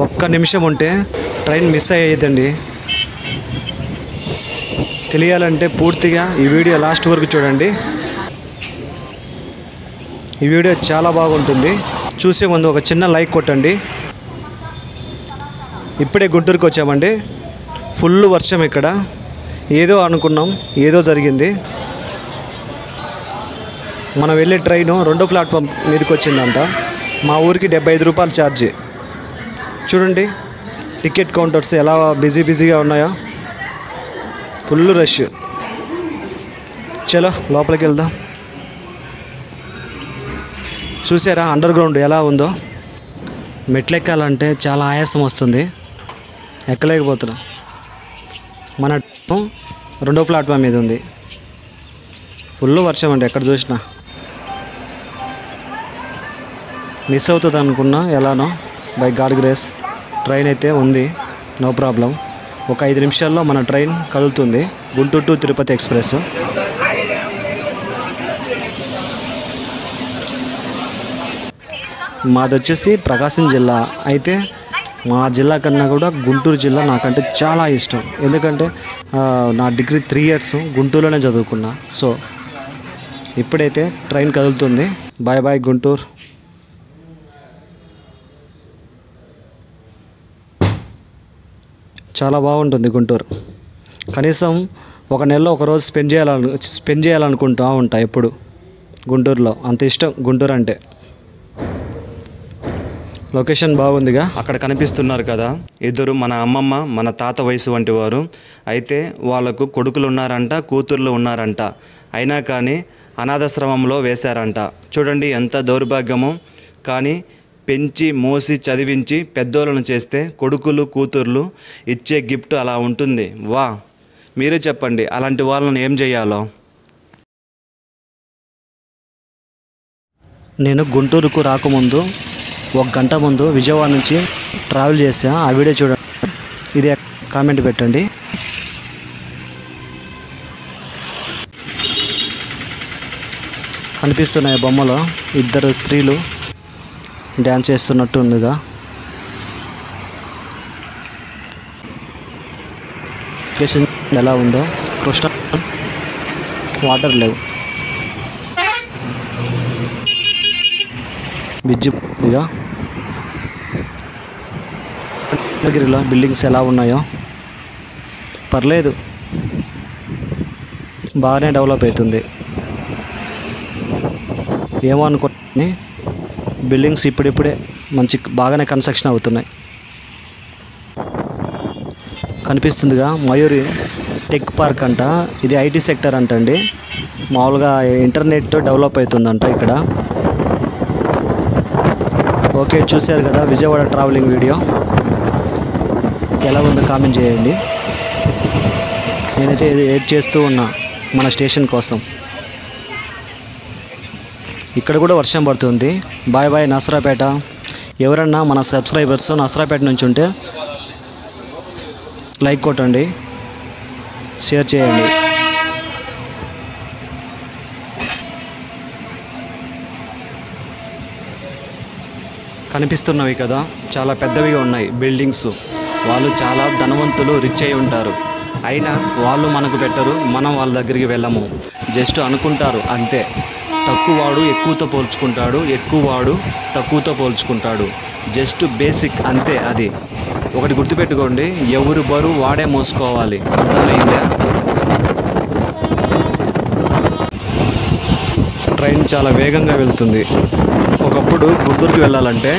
ఒక్క నిమిషం ఉంటే ట్రైన్ మిస్ అయ్యేదండి. తెలియాలంటే పూర్తిగా ఈ వీడియో లాస్ట్ వరకు చూడండి. ఈ వీడియో చాలా బాగుంటుంది. చూసే ముందు ఒక చిన్న లైక్ కొట్టండి. ఇప్పుడే గుంటూరుకి వచ్చామండి. ఫుల్ వర్షం ఇక్కడ. ఏదో అనుకున్నాం, ఏదో జరిగింది. మనం వెళ్ళే ట్రైను 2వ ప్లాట్ఫామ్ మీదకి వచ్చిందంట. మా ఊరికి 75 రూపాయలు ఛార్జీ. చూడండి టికెట్ కౌంటర్స్ ఎలా బిజీగా ఉన్నాయో. Full rush. చలో లోపలికి వెళ్దాం. చూసారా అండర్ గ్రౌండ్ ఎలా ఉందో. మెట్లెక్కాలంటే చాలా ఆయాసం వస్తుంది, ఎక్కలేకపోతున్నాం. మన 2వ ప్లాట్ఫామ్ మీద ఉంది. ఫుల్ వర్షం అండి, ఎక్కడ చూసినా. మిస్ అవుతుంది అనుకున్నా, ఎలానో బై గాడ్ గ్రేస్ ట్రైన్ అయితే ఉంది, నో ప్రాబ్లం. ఒక 5 నిమిషాల్లో మన ట్రైన్ కదులుతుంది. Guntur to Tirupati express. మాది వచ్చేసి ప్రకాశం జిల్లా. అయితే మా జిల్లా కన్నా కూడా గుంటూరు జిల్లా నాకంటే చాలా ఇష్టం. ఎందుకంటే నా డిగ్రీ 3 ఇయర్స్ గుంటూరులోనే చదువుకున్నా. సో ఇప్పుడైతే ట్రైన్ కదులుతుంది. Bye bye Guntur. చాలా బాగుంటుంది గుంటూరు. కనీసం ఒక నెలలో ఒకరోజు స్పెండ్ చేయాలనుకుంటూ ఉంటా ఎప్పుడు గుంటూరులో. అంత ఇష్టం గుంటూరు అంటే. లొకేషన్ బాగుందిగా. అక్కడ కనిపిస్తున్నారు కదా, ఇద్దరు మన అమ్మమ్మ మన తాత వయసు వంటి వారు. అయితే వాళ్ళకు కొడుకులు ఉన్నారంట, కూతుర్లు ఉన్నారంట. అయినా కానీ అనాథాశ్రమంలో వేశారంట. చూడండి ఎంత దౌర్భాగ్యమో. కానీ పెంచి మోసి చదివించి పెద్దోళ్ళను చేస్తే కొడుకులు కూతుర్లు ఇచ్చే గిఫ్ట్ అలా ఉంటుంది. వా, మీరే చెప్పండి అలాంటి వాళ్ళని ఏం చేయాలో. నేను గుంటూరుకు రాకముందు 1 గంట ముందు విజయవాడ నుంచి ట్రావెల్ చేసా. ఆ వీడియో చూడండి. ఇది కామెంట్ పెట్టండి. కనిపిస్తున్నాయి బొమ్మలో ఇద్దరు స్త్రీలు డ్యాన్స్ చేస్తున్నట్టు ఉందిగా. లొకేషన్ ఎలా ఉందో. కృష్ణ వాటర్ లేవు. బిజ్జిగా గిరిలో బిల్డింగ్స్ ఎలా ఉన్నాయో. పర్లేదు, బాగానే డెవలప్ అవుతుంది. ఏమో అనుకోని బిల్డింగ్స్ ఇప్పుడిప్పుడే బాగానే కన్స్ట్రక్షన్ అవుతున్నాయి. కనిపిస్తుందిగా మయూరి టెక్ పార్క్ అంట. ఇది ఐటీ సెక్టర్ అంటండి. మామూలుగా ఇంటర్నెట్ డెవలప్ అవుతుందంట ఇక్కడ. ఓకే, చూశారు కదా విజయవాడ ట్రావెలింగ్ వీడియో. ఎలా ఉందో కామెంట్ చేయండి. నేనైతే వెయిట్ చేస్తూ ఉన్నా మన స్టేషన్ కోసం. ఇక్కడ కూడా వర్షం పడుతుంది. Bye bye Nasarapeta. ఎవరన్నా మన సబ్స్క్రైబర్స్ నసరాపేట నుంచి ఉంటే లైక్ కొట్టండి, షేర్ చేయండి. కనిపిస్తున్నవి కదా, చాలా పెద్దవిగా ఉన్నాయి బిల్డింగ్స్. వాళ్ళు చాలా ధనవంతులు, రిచ్ అయి ఉంటారు. అయినా వాళ్ళు మనకు పెట్టరు, మనం వాళ్ళ దగ్గరికి వెళ్ళము. జస్ట్ అనుకుంటారు అంతే. తక్కువవాడు ఎక్కువతో పోల్చుకుంటాడు, ఎక్కువవాడు తక్కువతో పోల్చుకుంటాడు. జస్ట్ బేసిక్ అంతే. అది ఒకటి గుర్తుపెట్టుకోండి, ఎవరు బరువు వాడే మోసుకోవాలి. అర్థమైందా? ట్రైన్ చాలా వేగంగా వెళ్తుంది. ఒకప్పుడు గుంటూరుకి వెళ్ళాలంటే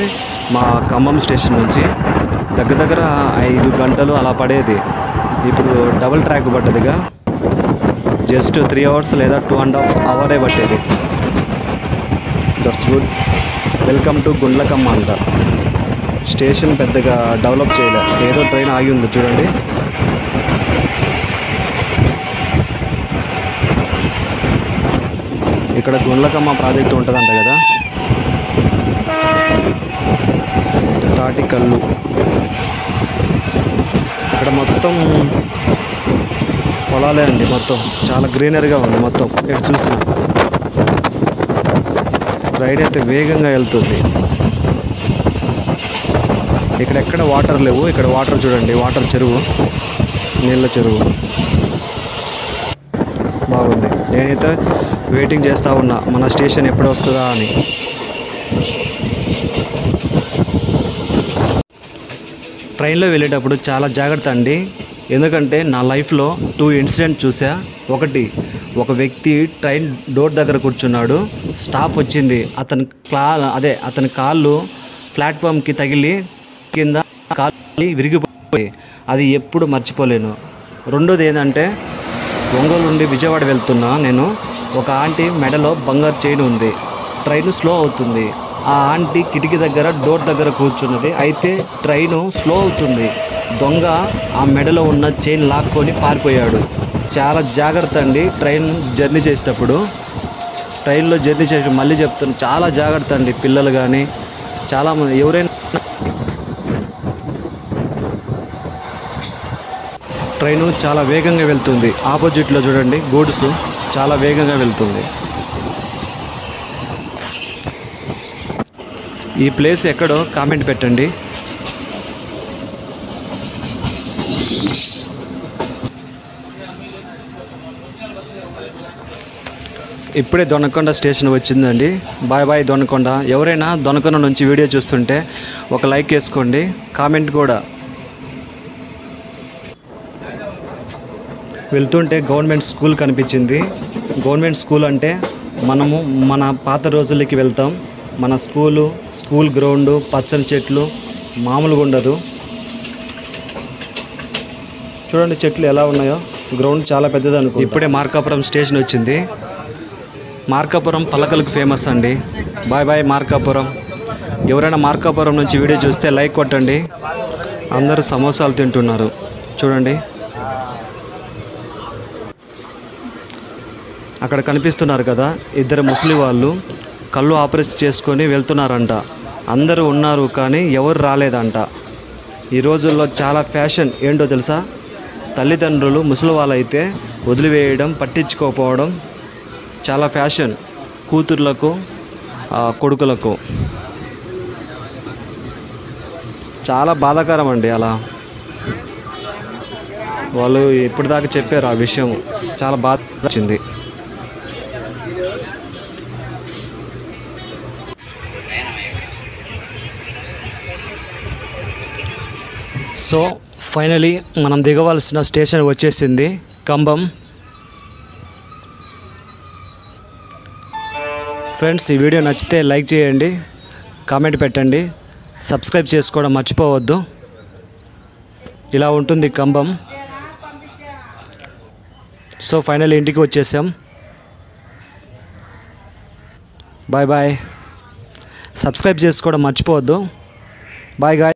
మా ఖమ్మం స్టేషన్ నుంచి దగ్గర 5 గంటలు అలా పడేది. ఇప్పుడు డబుల్ ట్రాక్ పడ్డదిగా. జస్ట్ 3 అవర్స్ లేదా 2.5 అవరే పట్టేది. That's good. Welcome to Gundlakamma అంట. స్టేషన్ పెద్దగా డెవలప్ చేయలే, ఏదో ట్రైన్ ఆగి ఉంది చూడండి. ఇక్కడ గుండ్లకమ్మ ప్రాజెక్టు ఉంటుందంట కదా. తాటికల్లు. ఇక్కడ మొత్తం పొలాలే అండి. మొత్తం చాలా గ్రీనరీగా ఉంది. మొత్తం ఎటు చూసినా. రైడ్ అయితే వేగంగా వెళ్తుంది. ఇక్కడ ఎక్కడ వాటర్ లేవు. ఇక్కడ వాటర్ చూడండి, వాటర్ చెరువు, నీళ్ళ చెరువు బాగుంది. నేనైతే వెయిటింగ్ చేస్తూ ఉన్నా మన స్టేషన్ ఎప్పుడు వస్తుందా అని. ట్రైన్లో వెళ్ళేటప్పుడు చాలా జాగ్రత్త అండి. ఎందుకంటే నా లైఫ్లో 2 ఇన్సిడెంట్ చూసా. ఒకటి, ఒక వ్యక్తి ట్రైన్ డోర్ దగ్గర కూర్చున్నాడు, స్టాప్ వచ్చింది, అతని కాళ్ళు ప్లాట్ఫామ్కి తగిలి కింద కాళ్ళు విరిగిపోయి, అది ఎప్పుడు మర్చిపోలేను. రెండోది ఏంటంటే, ఒంగోలు నుండి విజయవాడ వెళ్తున్నా నేను, ఒక ఆంటీ మెడలో బంగారు చైన్ ఉంది, ట్రైన్ స్లో అవుతుంది, ఆ ఆంటీ కిటికీ దగ్గర డోర్ దగ్గర కూర్చున్నది. అయితే ట్రైను స్లో అవుతుంది, దొంగ ఆ మెడలో ఉన్న చైన్ లాక్కొని పారిపోయాడు. చాలా జాగ్రత్త అండి ట్రైన్ జర్నీ చేసేటప్పుడు. ట్రైన్లో జర్నీ చేసి మళ్ళీ చెప్తాను, చాలా జాగ్రత్త అండి. పిల్లలు కానీ చాలామంది ఎవరైనా. ట్రైను చాలా వేగంగా వెళ్తుంది. ఆపోజిట్లో చూడండి గూడ్స్ చాలా వేగంగా వెళ్తుంది. ఈ ప్లేస్ ఎక్కడో కామెంట్ పెట్టండి. ఇప్పుడే దొనకొండ స్టేషన్ వచ్చిందండి. Bye bye Donakonda. ఎవరైనా దొనకొండ నుంచి వీడియో చూస్తుంటే ఒక లైక్ వేసుకోండి, కామెంట్ కూడా. వెళ్తుంటే గవర్నమెంట్ స్కూల్ కనిపించింది. గవర్నమెంట్ స్కూల్ అంటే మనము మన పాత రోజులకి వెళ్తాం. మన స్కూల్ గ్రౌండు, పచ్చని చెట్లు మామూలుగా ఉండదు. చూడండి చెట్లు ఎలా ఉన్నాయో. గ్రౌండ్ చాలా పెద్దది అనుకో. ఇప్పుడే మార్కాపురం స్టేషన్ వచ్చింది. మార్కాపురం పలకలకు ఫేమస్ అండి. Bye bye Markapuram. ఎవరైనా మార్కాపురం నుంచి వీడియో చూస్తే లైక్ కొట్టండి. అందరూ సమోసాలు తింటున్నారు చూడండి. అక్కడ కనిపిస్తున్నారు కదా, ఇద్దరు ముసలి వాళ్ళు కళ్ళు ఆపరేషన్ చేసుకొని వెళ్తున్నారంట. అందరూ ఉన్నారు కానీ ఎవరు రాలేదంట. ఈ రోజుల్లో చాలా ఫ్యాషన్ ఏంటో తెలుసా, తల్లిదండ్రులు ముసలి వాళ్ళైతే వదిలివేయడం, పట్టించుకోకపోవడం చాలా ఫ్యాషన్ కూతుర్లకు, కొడుకులకు. చాలా బాధాకరం అండి. అలా వాళ్ళు ఇప్పటిదాకా చెప్పారు ఆ విషయం, చాలా బాధ వచ్చింది. సో ఫైనలీ మనం దిగవలసిన స్టేషన్ వచ్చేసింది, కంబం. ఫ్రెండ్స్, ఈ వీడియో నచ్చితే లైక్ చేయండి, కామెంట్ పెట్టండి, సబ్స్క్రైబ్ చేసుకోవడం మర్చిపోవద్దు. ఇలా ఉంటుంది కంబం. సో ఫైనల్ ఇంటికి వచ్చేసాం. Bye bye. సబ్స్క్రైబ్ చేసుకోవడం మర్చిపోవద్దు. Bye guy.